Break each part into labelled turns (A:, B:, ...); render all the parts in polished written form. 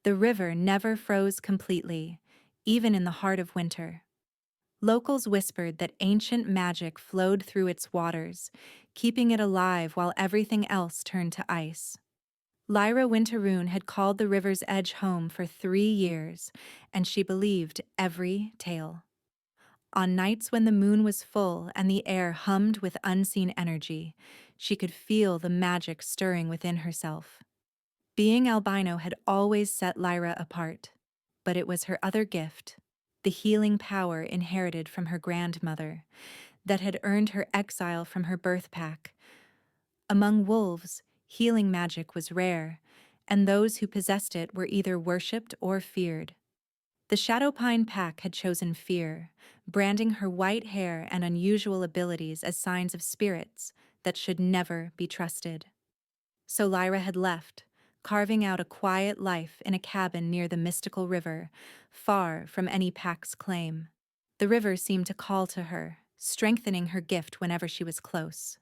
A: The river never froze completely, even in the heart of winter. Locals whispered that ancient magic flowed through its waters, keeping it alive while everything else turned to ice. Lyra Winteroon had called the river's edge home for 3 years, and she believed every tale. On nights when the moon was full and the air hummed with unseen energy, she could feel the magic stirring within herself. Being albino had always set Lyra apart, but it was her other gift, the healing power inherited from her grandmother, that had earned her exile from her birth pack. Among wolves, healing magic was rare, and those who possessed it were either worshipped or feared. The Shadowpine pack had chosen fear, branding her white hair and unusual abilities as signs of spirits that should never be trusted. So Lyra had left, carving out a quiet life in a cabin near the mystical river, far from any pack's claim. The river seemed to call to her, strengthening her gift whenever she was close.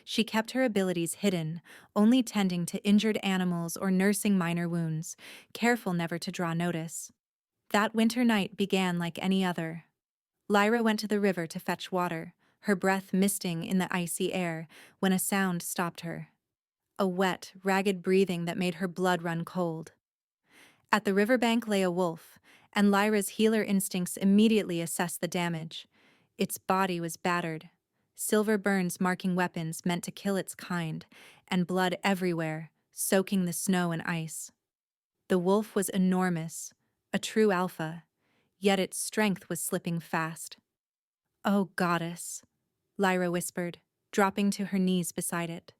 A: She kept her abilities hidden, only tending to injured animals or nursing minor wounds, careful never to draw notice. That winter night began like any other. Lyra went to the river to fetch water, her breath misting in the icy air, when a sound stopped her. A wet, ragged breathing that made her blood run cold. At the riverbank lay a wolf, and Lyra's healer instincts immediately assessed the damage. Its body was battered, silver burns marking weapons meant to kill its kind, and blood everywhere, soaking the snow and ice. The wolf was enormous, a true alpha, yet its strength was slipping fast. "Oh, goddess," Lyra whispered, dropping to her knees beside it.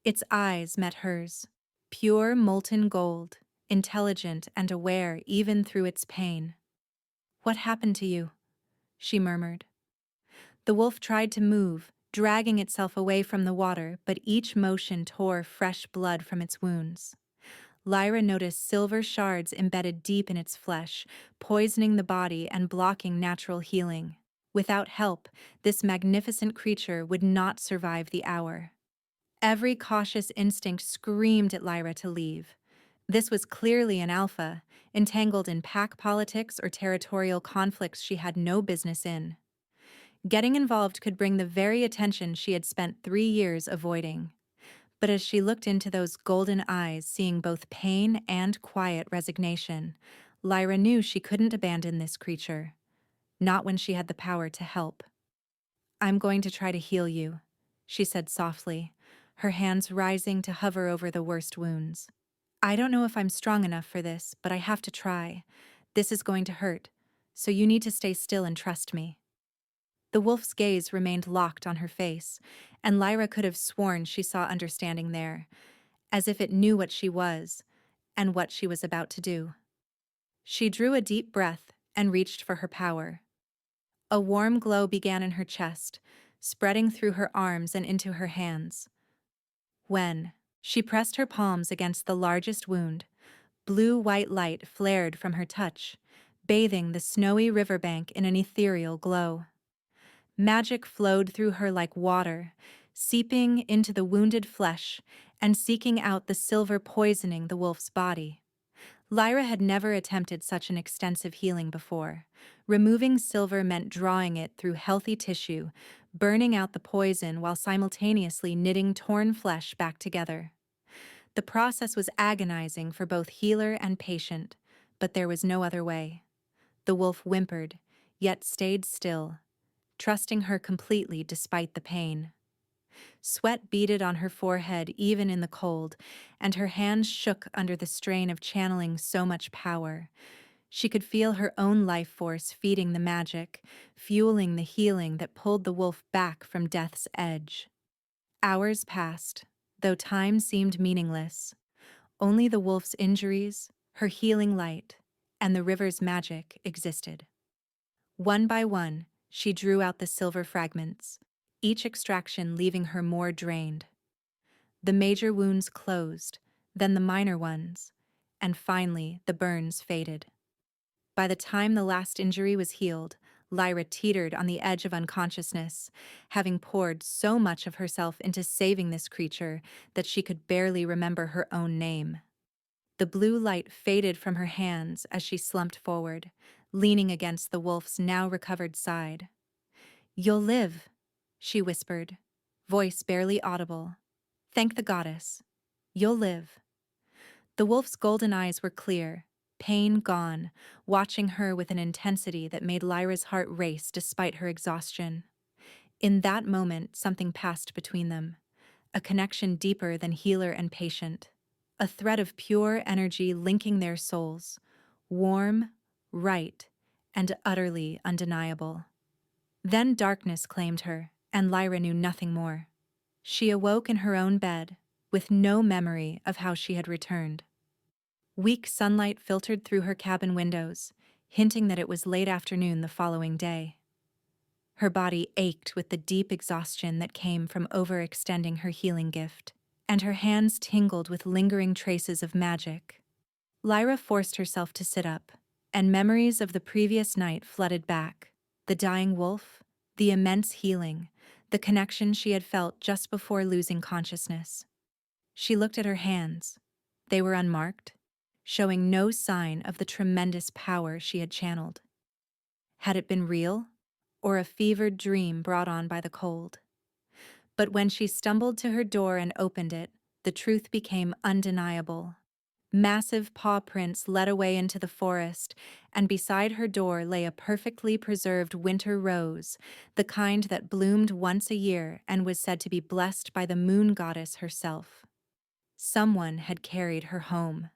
A: Its eyes met hers, pure molten gold, intelligent and aware even through its pain. "What happened to you?" she murmured. The wolf tried to move, dragging itself away from the water, but each motion tore fresh blood from its wounds. Lyra noticed silver shards embedded deep in its flesh, poisoning the body and blocking natural healing. Without help, this magnificent creature would not survive the hour. Every cautious instinct screamed at Lyra to leave. This was clearly an alpha, entangled in pack politics or territorial conflicts she had no business in. Getting involved could bring the very attention she had spent 3 years avoiding. But as she looked into those golden eyes, seeing both pain and quiet resignation, Lyra knew she couldn't abandon this creature. Not when she had the power to help. "I'm going to try to heal you," she said softly, her hands rising to hover over the worst wounds. "I don't know if I'm strong enough for this, but I have to try. This is going to hurt, so you need to stay still and trust me." The wolf's gaze remained locked on her face, and Lyra could have sworn she saw understanding there, as if it knew what she was and what she was about to do. She drew a deep breath and reached for her power. A warm glow began in her chest, spreading through her arms and into her hands. When she pressed her palms against the largest wound, blue-white light flared from her touch, bathing the snowy riverbank in an ethereal glow. Magic flowed through her like water, seeping into the wounded flesh and seeking out the silver poisoning the wolf's body. Lyra had never attempted such an extensive healing before. Removing silver meant drawing it through healthy tissue, burning out the poison while simultaneously knitting torn flesh back together. The process was agonizing for both healer and patient, but there was no other way. The wolf whimpered, yet stayed still, trusting her completely despite the pain. Sweat beaded on her forehead even in the cold, and her hands shook under the strain of channeling so much power. She could feel her own life force feeding the magic, fueling the healing that pulled the wolf back from death's edge. Hours passed, though time seemed meaningless. Only the wolf's injuries, her healing light, and the river's magic existed. One by one, she drew out the silver fragments, each extraction leaving her more drained. The major wounds closed, then the minor ones, and finally the burns faded. By the time the last injury was healed, Lyra teetered on the edge of unconsciousness, having poured so much of herself into saving this creature that she could barely remember her own name. The blue light faded from her hands as she slumped forward, leaning against the wolf's now recovered side. "You'll live," she whispered, voice barely audible. "Thank the goddess. You'll live." The wolf's golden eyes were clear, pain gone, watching her with an intensity that made Lyra's heart race despite her exhaustion. In that moment, something passed between them, a connection deeper than healer and patient, a thread of pure energy linking their souls, warm, right, and utterly undeniable. Then darkness claimed her, and Lyra knew nothing more. She awoke in her own bed, with no memory of how she had returned. Weak sunlight filtered through her cabin windows, hinting that it was late afternoon the following day. Her body ached with the deep exhaustion that came from overextending her healing gift, and her hands tingled with lingering traces of magic. Lyra forced herself to sit up, and memories of the previous night flooded back. The dying wolf, the immense healing, the connection she had felt just before losing consciousness. She looked at her hands. They were unmarked, showing no sign of the tremendous power she had channeled. Had it been real, or a fevered dream brought on by the cold? But when she stumbled to her door and opened it, the truth became undeniable. Massive paw prints led away into the forest, and beside her door lay a perfectly preserved winter rose, the kind that bloomed once a year and was said to be blessed by the moon goddess herself. Someone had carried her home.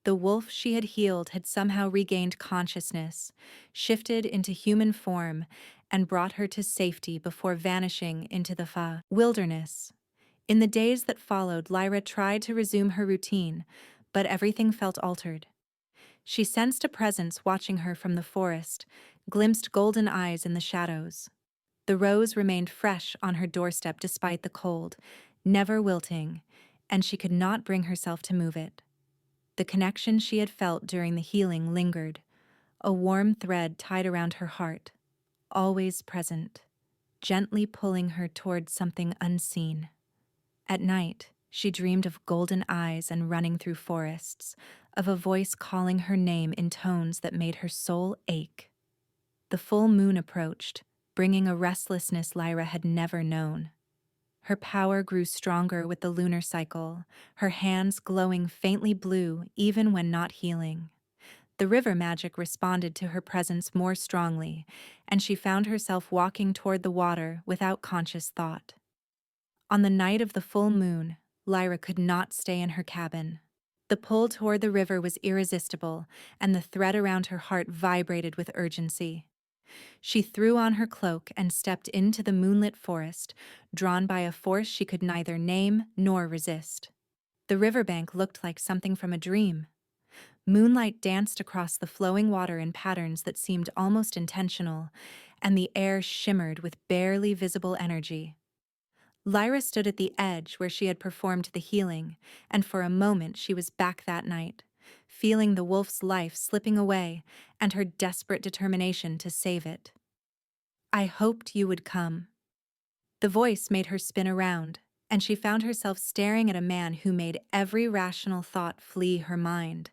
A: The wolf she had healed had somehow regained consciousness, shifted into human form, and brought her to safety before vanishing into the wilderness. In the days that followed, Lyra tried to resume her routine, but everything felt altered. She sensed a presence watching her from the forest, glimpsed golden eyes in the shadows. The rose remained fresh on her doorstep despite the cold, never wilting, and she could not bring herself to move it. The connection she had felt during the healing lingered, a warm thread tied around her heart, always present, gently pulling her toward something unseen. At night, she dreamed of golden eyes and running through forests, of a voice calling her name in tones that made her soul ache. The full moon approached, bringing a restlessness Lyra had never known. Her power grew stronger with the lunar cycle, her hands glowing faintly blue even when not healing. The river magic responded to her presence more strongly, and she found herself walking toward the water without conscious thought. On the night of the full moon, Lyra could not stay in her cabin. The pull toward the river was irresistible, and the thread around her heart vibrated with urgency. She threw on her cloak and stepped into the moonlit forest, drawn by a force she could neither name nor resist. The riverbank looked like something from a dream. Moonlight danced across the flowing water in patterns that seemed almost intentional, and the air shimmered with barely visible energy. Lyra stood at the edge where she had performed the healing, and for a moment she was back that night, feeling the wolf's life slipping away and her desperate determination to save it. "I hoped you would come." The voice made her spin around, and she found herself staring at a man who made every rational thought flee her mind.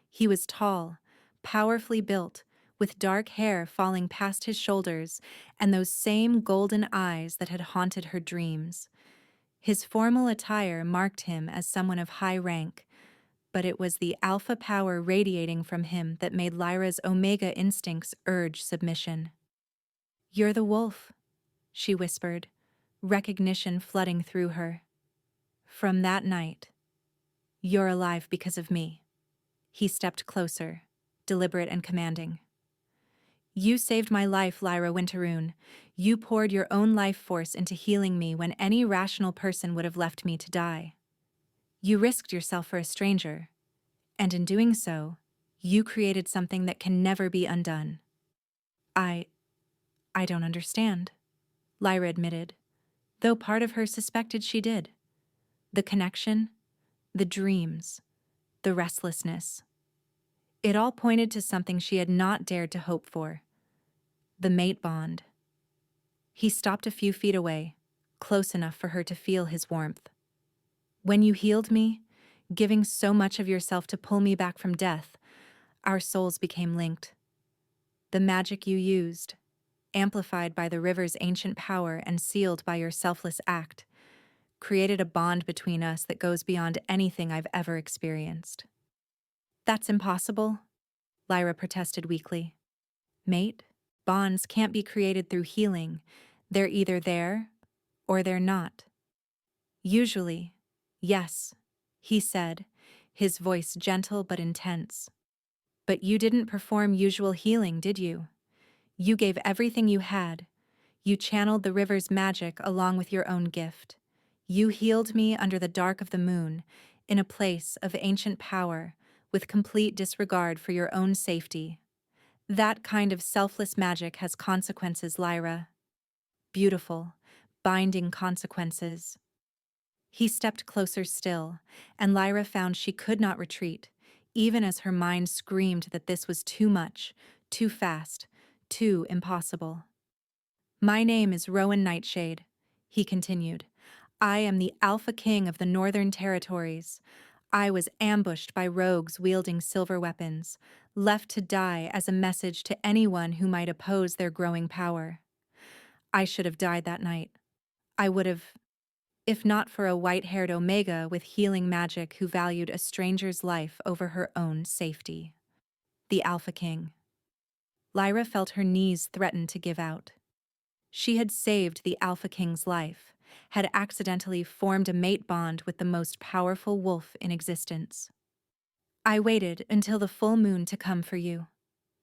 A: He was tall, powerfully built, with dark hair falling past his shoulders and those same golden eyes that had haunted her dreams. His formal attire marked him as someone of high rank, but it was the alpha power radiating from him that made Lyra's omega instincts urge submission. "You're the wolf," she whispered, recognition flooding through her. "From that night, you're alive because of me." He stepped closer, deliberate and commanding. "You saved my life, Lyra Winteroon. You poured your own life force into healing me when any rational person would have left me to die. You risked yourself for a stranger, and in doing so, you created something that can never be undone." I don't understand," Lyra admitted, though part of her suspected she did. The connection, the dreams, the restlessness. It all pointed to something she had not dared to hope for. The mate bond. He stopped a few feet away, close enough for her to feel his warmth. "When you healed me, giving so much of yourself to pull me back from death. Our souls became linked. The magic you used, amplified by the river's ancient power and sealed by your selfless act, created a bond between us that goes beyond anything I've ever experienced. That's impossible, Lyra protested weakly. Mate, bonds can't be created through healing. They're either there or they're not. Usually, yes, he said, his voice gentle but intense. But you didn't perform usual healing, did you? You gave everything you had. You channeled the river's magic along with your own gift. You healed me under the dark of the moon, in a place of ancient power, with complete disregard for your own safety. That kind of selfless magic has consequences, Lyra. Beautiful, binding consequences. He stepped closer still, and Lyra found she could not retreat, even as her mind screamed that this was too much, too fast, too impossible. My name is Rowan Nightshade, he continued. I am the Alpha King of the Northern Territories. I was ambushed by rogues wielding silver weapons, left to die as a message to anyone who might oppose their growing power. I should have died that night. I would have, if not for a white-haired Omega with healing magic who valued a stranger's life over her own safety. The Alpha King. Lyra felt her knees threaten to give out. She had saved the Alpha King's life, had accidentally formed a mate bond with the most powerful wolf in existence. I waited until the full moon to come for you,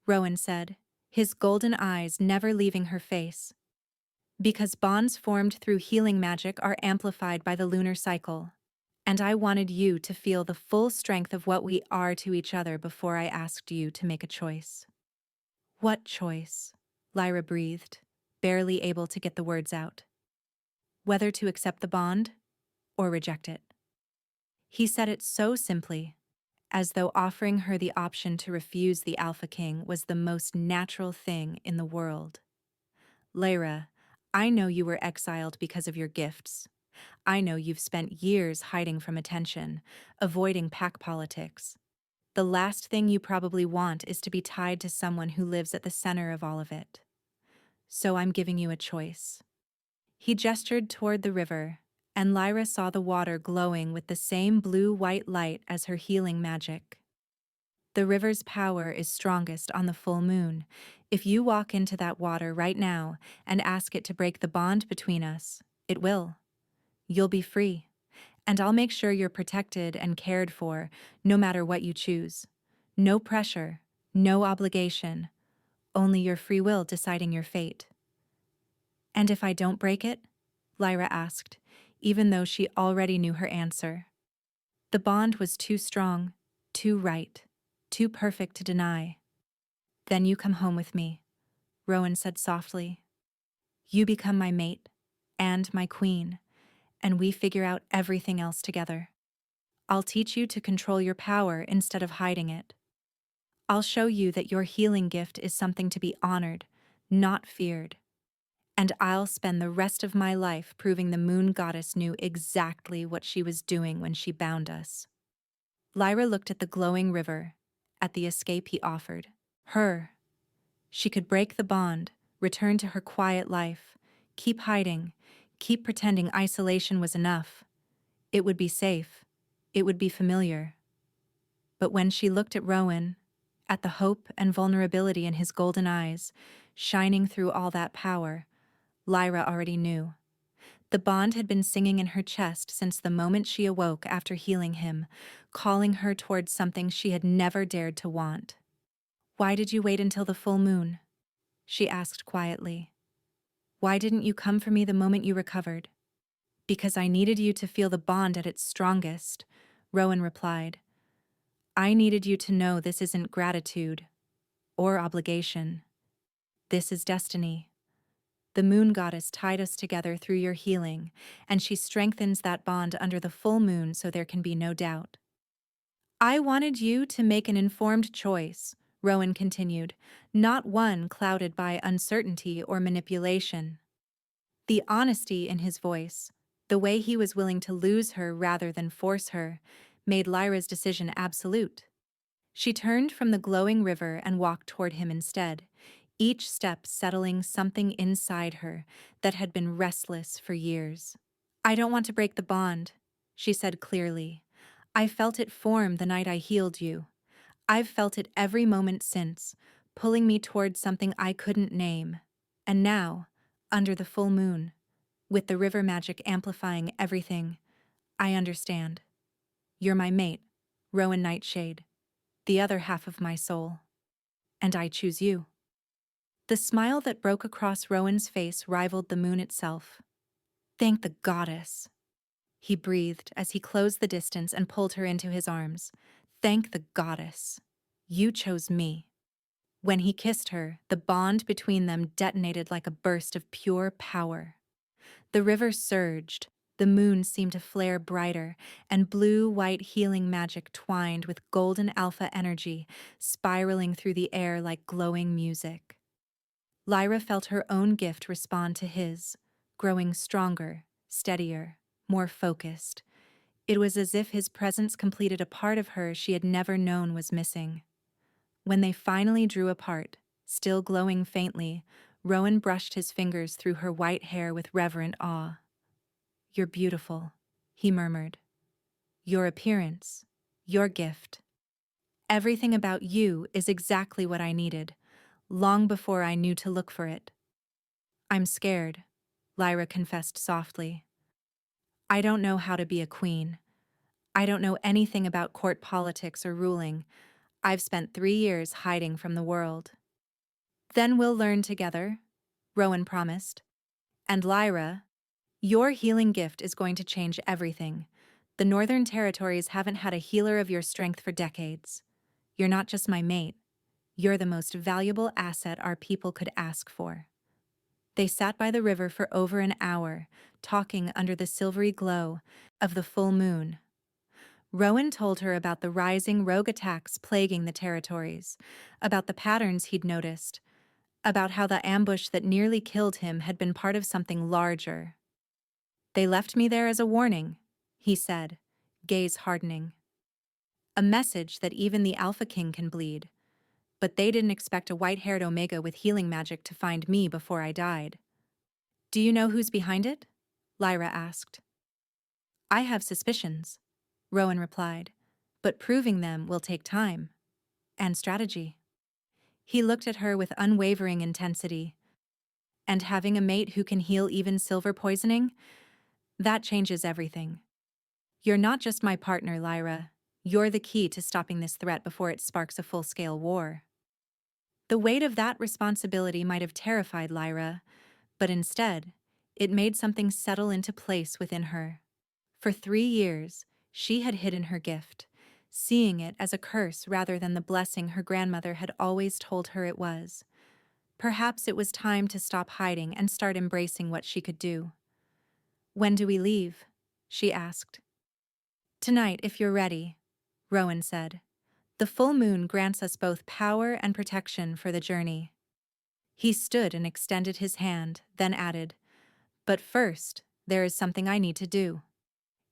A: Rowan said, his golden eyes never leaving her face. Because bonds formed through healing magic are amplified by the lunar cycle, and I wanted you to feel the full strength of what we are to each other before I asked you to make a choice. What choice? Lyra breathed, barely able to get the words out. Whether to accept the bond or reject it. He said it so simply, as though offering her the option to refuse the Alpha King was the most natural thing in the world. Lyra, I know you were exiled because of your gifts. I know you've spent years hiding from attention, avoiding pack politics. The last thing you probably want is to be tied to someone who lives at the center of all of it. So I'm giving you a choice. He gestured toward the river, and Lyra saw the water glowing with the same blue-white light as her healing magic. The river's power is strongest on the full moon. If you walk into that water right now and ask it to break the bond between us, it will. You'll be free, and I'll make sure you're protected and cared for, no matter what you choose. No pressure, no obligation, only your free will deciding your fate. And if I don't break it? Lyra asked, even though she already knew her answer. The bond was too strong, too right, too perfect to deny. Then you come home with me, Rowan said softly. You become my mate, and my queen, and we figure out everything else together. I'll teach you to control your power instead of hiding it. I'll show you that your healing gift is something to be honored, not feared. And I'll spend the rest of my life proving the moon goddess knew exactly what she was doing when she bound us. Lyra looked at the glowing river, at the escape he offered. Her. She could break the bond, return to her quiet life, keep hiding, keep pretending isolation was enough. It would be safe. It would be familiar. But when she looked at Rowan, at the hope and vulnerability in his golden eyes, shining through all that power, Lyra already knew. The bond had been singing in her chest since the moment she awoke after healing him, calling her towards something she had never dared to want. Why did you wait until the full moon? She asked quietly. Why didn't you come for me the moment you recovered? Because I needed you to feel the bond at its strongest, Rowan replied. I needed you to know this isn't gratitude or obligation. This is destiny. The moon goddess tied us together through your healing, and she strengthens that bond under the full moon so there can be no doubt. I wanted you to make an informed choice, Rowan continued, not one clouded by uncertainty or manipulation. The honesty in his voice, the way he was willing to lose her rather than force her, made Lyra's decision absolute. She turned from the glowing river and walked toward him instead, each step settling something inside her that had been restless for years. "I don't want to break the bond," she said clearly. "I felt it form the night I healed you. I've felt it every moment since, pulling me toward something I couldn't name. And now, under the full moon, with the river magic amplifying everything, I understand. You're my mate, Rowan Nightshade, the other half of my soul. And I choose you." The smile that broke across Rowan's face rivaled the moon itself. "Thank the goddess," he breathed as he closed the distance and pulled her into his arms. "Thank the goddess. You chose me." When he kissed her, the bond between them detonated like a burst of pure power. The river surged, the moon seemed to flare brighter, and blue-white healing magic twined with golden alpha energy, spiraling through the air like glowing music. Lyra felt her own gift respond to his, growing stronger, steadier, more focused. It was as if his presence completed a part of her she had never known was missing. When they finally drew apart, still glowing faintly, Rowan brushed his fingers through her white hair with reverent awe. "You're beautiful," he murmured. "Your appearance, your gift. Everything about you is exactly what I needed, long before I knew to look for it." "I'm scared," Lyra confessed softly. "I don't know how to be a queen. I don't know anything about court politics or ruling. I've spent 3 years hiding from the world." "Then we'll learn together," Rowan promised. "And Lyra, your healing gift is going to change everything. The Northern Territories haven't had a healer of your strength for decades. You're not just my mate. You're the most valuable asset our people could ask for." They sat by the river for over an hour, talking under the silvery glow of the full moon. Rowan told her about the rising rogue attacks plaguing the territories, about the patterns he'd noticed, about how the ambush that nearly killed him had been part of something larger. "They left me there as a warning," he said, gaze hardening. "A message that even the Alpha King can bleed. But they didn't expect a white-haired Omega with healing magic to find me before I died." "Do you know who's behind it?" Lyra asked. "I have suspicions," Rowan replied, "but proving them will take time. And strategy." He looked at her with unwavering intensity. "And having a mate who can heal even silver poisoning? That changes everything. You're not just my partner, Lyra. You're the key to stopping this threat before it sparks a full-scale war." The weight of that responsibility might have terrified Lyra, but instead, it made something settle into place within her. For 3 years, she had hidden her gift, seeing it as a curse rather than the blessing her grandmother had always told her it was. Perhaps it was time to stop hiding and start embracing what she could do. "When do we leave?" she asked. "Tonight, if you're ready," Rowan said. "The full moon grants us both power and protection for the journey." He stood and extended his hand, then added, "But first, there is something I need to do."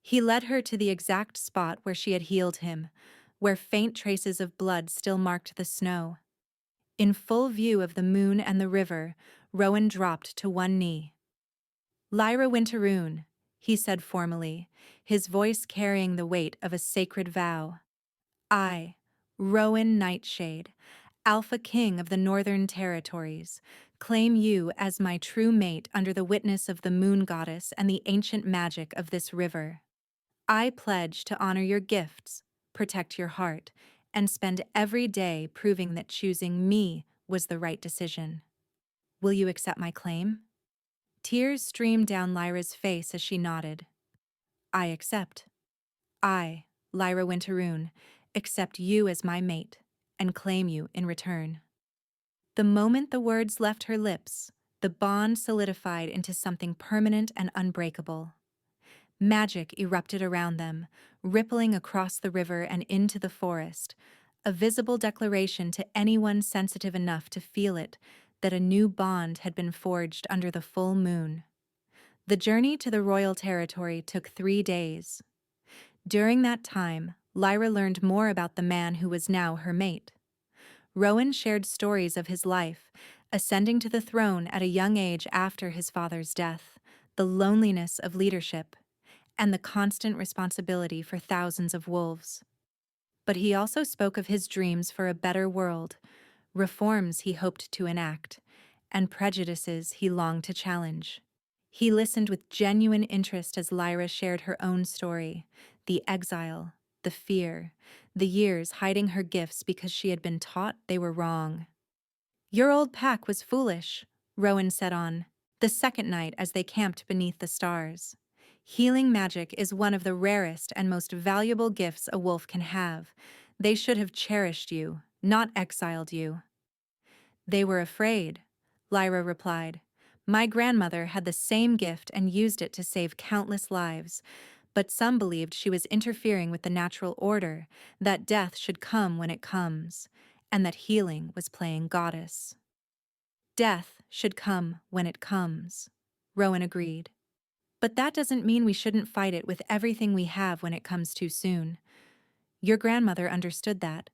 A: He led her to the exact spot where she had healed him, where faint traces of blood still marked the snow. In full view of the moon and the river, Rowan dropped to one knee. "Lyra Winteroon," he said formally, his voice carrying the weight of a sacred vow. "I, Rowan Nightshade, Alpha King of the Northern Territories, claim you as my true mate under the witness of the Moon Goddess and the ancient magic of this river. I pledge to honor your gifts, protect your heart, and spend every day proving that choosing me was the right decision. Will you accept my claim?" Tears streamed down Lyra's face as she nodded. "I accept. I, Lyra Winteroon, accept you as my mate and claim you in return." The moment the words left her lips, the bond solidified into something permanent and unbreakable. Magic erupted around them, rippling across the river and into the forest, a visible declaration to anyone sensitive enough to feel it that a new bond had been forged under the full moon. The journey to the royal territory took 3 days. During that time, Lyra learned more about the man who was now her mate. Rowan shared stories of his life, ascending to the throne at a young age after his father's death, the loneliness of leadership, and the constant responsibility for thousands of wolves. But he also spoke of his dreams for a better world, reforms he hoped to enact, and prejudices he longed to challenge. He listened with genuine interest as Lyra shared her own story, the exile, the fear, the years hiding her gifts because she had been taught they were wrong. "Your old pack was foolish," Rowan said on the second night as they camped beneath the stars. "Healing magic is one of the rarest and most valuable gifts a wolf can have. They should have cherished you, not exiled you." "They were afraid," Lyra replied. "My grandmother had the same gift and used it to save countless lives, but some believed she was interfering with the natural order, that death should come when it comes, and that healing was playing goddess." "Death should come when it comes," Rowan agreed. "But that doesn't mean we shouldn't fight it with everything we have when it comes too soon. Your grandmother understood that.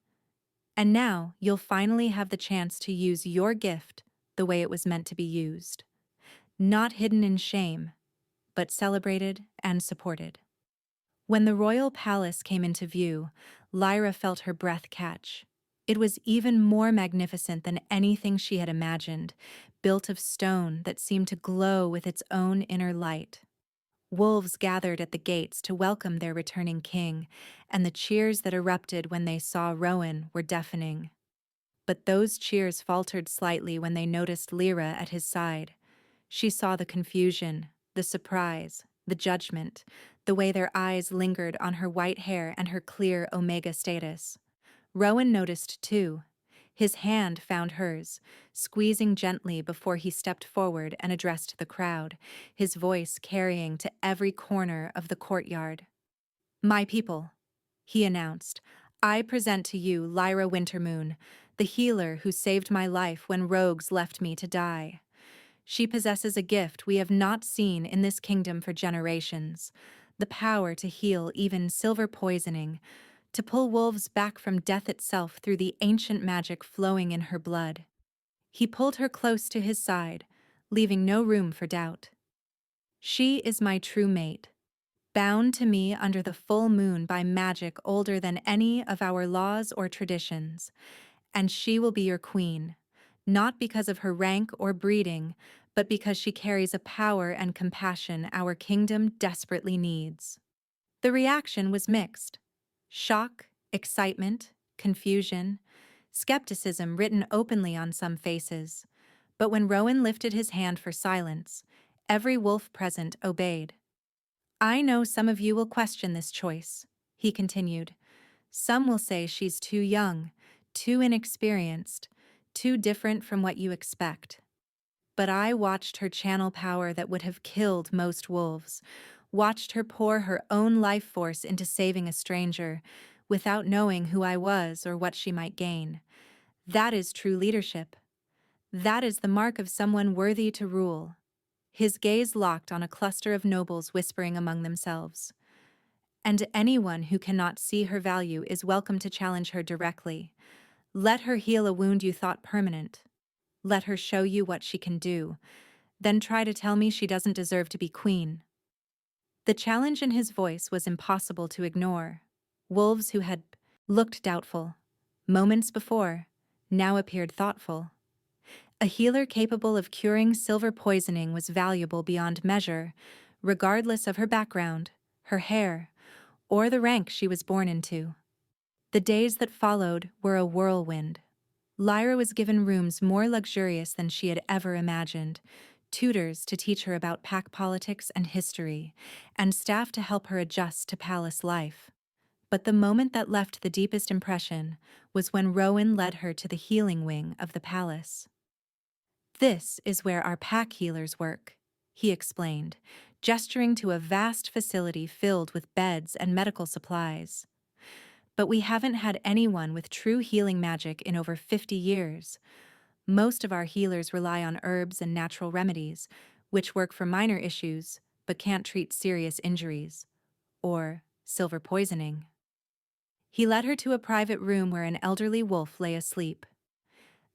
A: And now you'll finally have the chance to use your gift the way it was meant to be used. Not hidden in shame, but celebrated and supported." When the royal palace came into view, Lyra felt her breath catch. It was even more magnificent than anything she had imagined, built of stone that seemed to glow with its own inner light. Wolves gathered at the gates to welcome their returning king, and the cheers that erupted when they saw Rowan were deafening. But those cheers faltered slightly when they noticed Lyra at his side. She saw the confusion, the surprise, the judgment, the way their eyes lingered on her white hair and her clear Omega status. Rowan noticed too. His hand found hers, squeezing gently before he stepped forward and addressed the crowd, his voice carrying to every corner of the courtyard. "My people," he announced, "I present to you Lyra Wintermoon, the healer who saved my life when rogues left me to die. She possesses a gift we have not seen in this kingdom for generations, the power to heal even silver poisoning, to pull wolves back from death itself through the ancient magic flowing in her blood." He pulled her close to his side, leaving no room for doubt. "She is my true mate, bound to me under the full moon by magic older than any of our laws or traditions, and she will be your queen, not because of her rank or breeding, but because she carries a power and compassion our kingdom desperately needs." The reaction was mixed. Shock, excitement, confusion, skepticism written openly on some faces. But when Rowan lifted his hand for silence, every wolf present obeyed. "I know some of you will question this choice," he continued. "Some will say she's too young, too inexperienced, too different from what you expect. But I watched her channel power that would have killed most wolves, watched her pour her own life force into saving a stranger, without knowing who I was or what she might gain. That is true leadership. That is the mark of someone worthy to rule." His gaze locked on a cluster of nobles whispering among themselves. "And anyone who cannot see her value is welcome to challenge her directly. Let her heal a wound you thought permanent. Let her show you what she can do. Then try to tell me she doesn't deserve to be queen." The challenge in his voice was impossible to ignore. Wolves who had looked doubtful moments before now appeared thoughtful. A healer capable of curing silver poisoning was valuable beyond measure, regardless of her background, her hair, or the rank she was born into. The days that followed were a whirlwind. Lyra was given rooms more luxurious than she had ever imagined, tutors to teach her about pack politics and history, and staff to help her adjust to palace life. But the moment that left the deepest impression was when Rowan led her to the healing wing of the palace. "This is where our pack healers work," he explained, gesturing to a vast facility filled with beds and medical supplies. "But we haven't had anyone with true healing magic in over 50 years. Most of our healers rely on herbs and natural remedies, which work for minor issues but can't treat serious injuries, or silver poisoning." He led her to a private room where an elderly wolf lay asleep.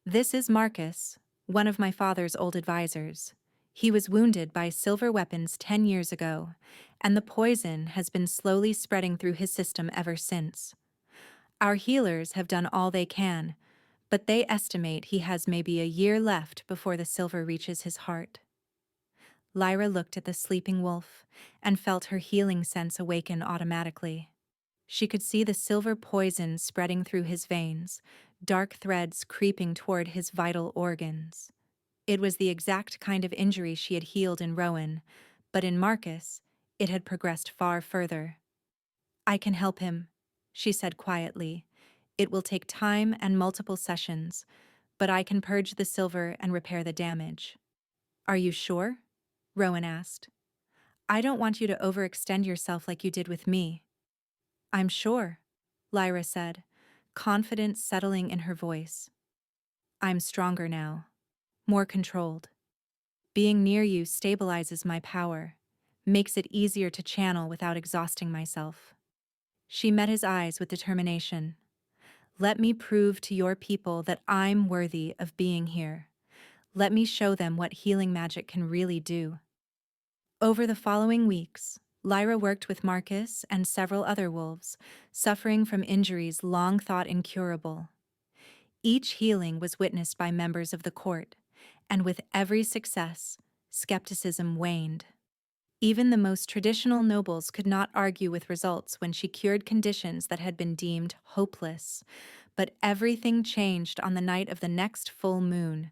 A: "This is Marcus, one of my father's old advisors. He was wounded by silver weapons 10 years ago, and the poison has been slowly spreading through his system ever since. Our healers have done all they can, but they estimate he has maybe a year left before the silver reaches his heart." Lyra looked at the sleeping wolf and felt her healing sense awaken automatically. She could see the silver poison spreading through his veins, dark threads creeping toward his vital organs. It was the exact kind of injury she had healed in Rowan, but in Marcus, it had progressed far further. "I can help him," she said quietly. "It will take time and multiple sessions, but I can purge the silver and repair the damage." "Are you sure?" Rowan asked. "I don't want you to overextend yourself like you did with me." "I'm sure," Lyra said, confidence settling in her voice. "I'm stronger now, more controlled. Being near you stabilizes my power, makes it easier to channel without exhausting myself." She met his eyes with determination. "Let me prove to your people that I'm worthy of being here. Let me show them what healing magic can really do." Over the following weeks, Lyra worked with Marcus and several other wolves, suffering from injuries long thought incurable. Each healing was witnessed by members of the court, and with every success, skepticism waned. Even the most traditional nobles could not argue with results when she cured conditions that had been deemed hopeless. But everything changed on the night of the next full moon,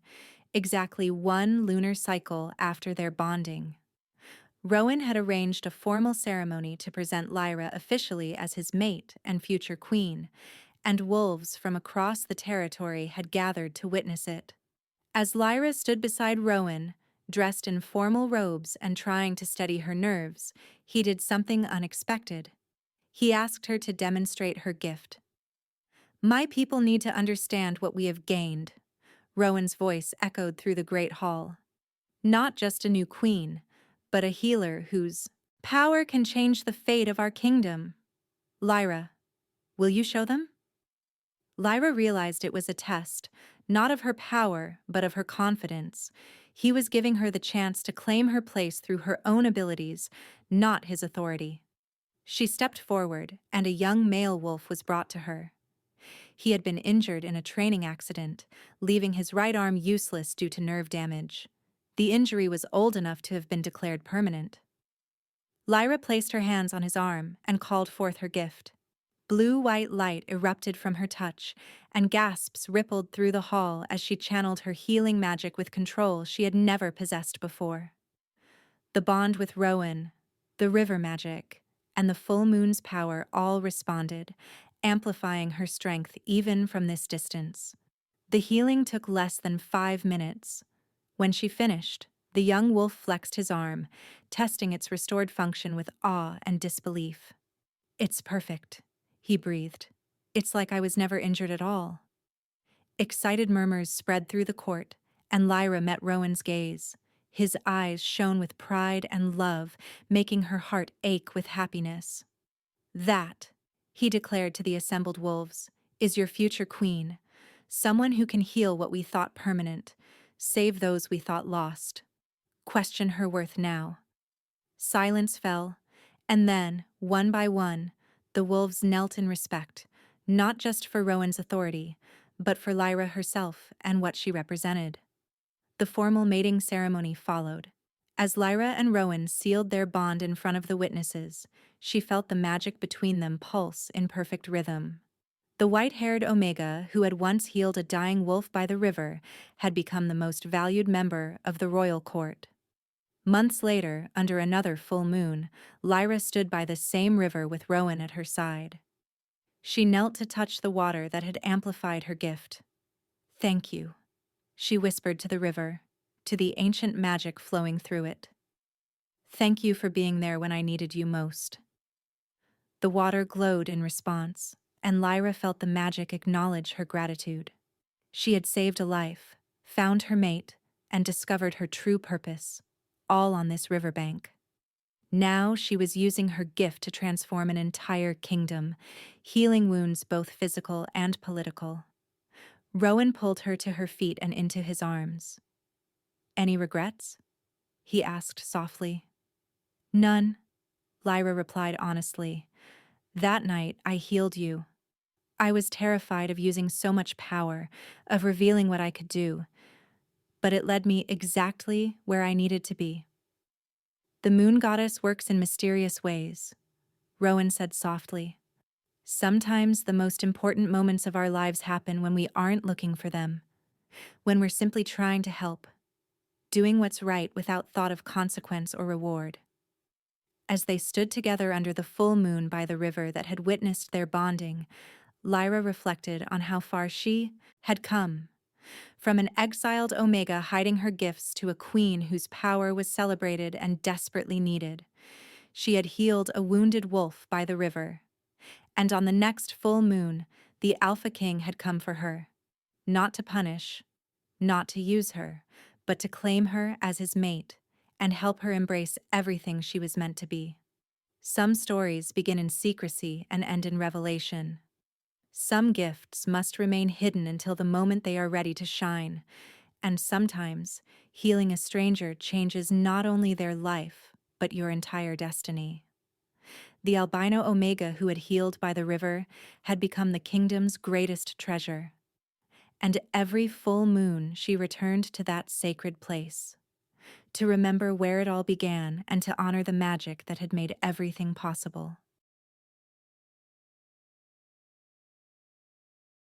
A: exactly one lunar cycle after their bonding. Rowan had arranged a formal ceremony to present Lyra officially as his mate and future queen, and wolves from across the territory had gathered to witness it. As Lyra stood beside Rowan, dressed in formal robes and trying to steady her nerves, he did something unexpected. He asked her to demonstrate her gift. "My people need to understand what we have gained," Rowan's voice echoed through the great hall. "Not just a new queen, but a healer whose power can change the fate of our kingdom. Lyra, will you show them?" Lyra realized it was a test, not of her power, but of her confidence. He was giving her the chance to claim her place through her own abilities, not his authority. She stepped forward, and a young male wolf was brought to her. He had been injured in a training accident, leaving his right arm useless due to nerve damage. The injury was old enough to have been declared permanent. Lyra placed her hands on his arm and called forth her gift. Blue-white light erupted from her touch, and gasps rippled through the hall as she channeled her healing magic with control she had never possessed before. The bond with Rowan, the river magic, and the full moon's power all responded, amplifying her strength even from this distance. The healing took less than 5 minutes. When she finished, the young wolf flexed his arm, testing its restored function with awe and disbelief. "It's perfect," he breathed. "It's like I was never injured at all." Excited murmurs spread through the court, and Lyra met Rowan's gaze. His eyes shone with pride and love, making her heart ache with happiness. "That," he declared to the assembled wolves, "is your future queen, someone who can heal what we thought permanent, save those we thought lost. Question her worth now." Silence fell, and then, one by one, the wolves knelt in respect, not just for Rowan's authority, but for Lyra herself and what she represented. The formal mating ceremony followed. As Lyra and Rowan sealed their bond in front of the witnesses, she felt the magic between them pulse in perfect rhythm. The white-haired Omega, who had once healed a dying wolf by the river, had become the most valued member of the royal court. Months later, under another full moon, Lyra stood by the same river with Rowan at her side. She knelt to touch the water that had amplified her gift. "Thank you," she whispered to the river, to the ancient magic flowing through it. "Thank you for being there when I needed you most." The water glowed in response, and Lyra felt the magic acknowledge her gratitude. She had saved a life, found her mate, and discovered her true purpose, all on this riverbank. Now she was using her gift to transform an entire kingdom, healing wounds both physical and political. Rowan pulled her to her feet and into his arms. "Any regrets?" he asked softly. "None," Lyra replied honestly. "That night I healed you. I was terrified of using so much power, of revealing what I could do, but it led me exactly where I needed to be." "The moon goddess works in mysterious ways," Rowan said softly. "Sometimes the most important moments of our lives happen when we aren't looking for them, when we're simply trying to help, doing what's right without thought of consequence or reward." As they stood together under the full moon by the river that had witnessed their bonding, Lyra reflected on how far she had come. From an exiled Omega hiding her gifts to a queen whose power was celebrated and desperately needed. She had healed a wounded wolf by the river. And on the next full moon, the Alpha King had come for her. Not to punish, not to use her, but to claim her as his mate and help her embrace everything she was meant to be. Some stories begin in secrecy and end in revelation. Some gifts must remain hidden until the moment they are ready to shine, and sometimes healing a stranger changes not only their life, but your entire destiny. The albino Omega who had healed by the river had become the kingdom's greatest treasure, and every full moon she returned to that sacred place, to remember where it all began and to honor the magic that had made everything possible.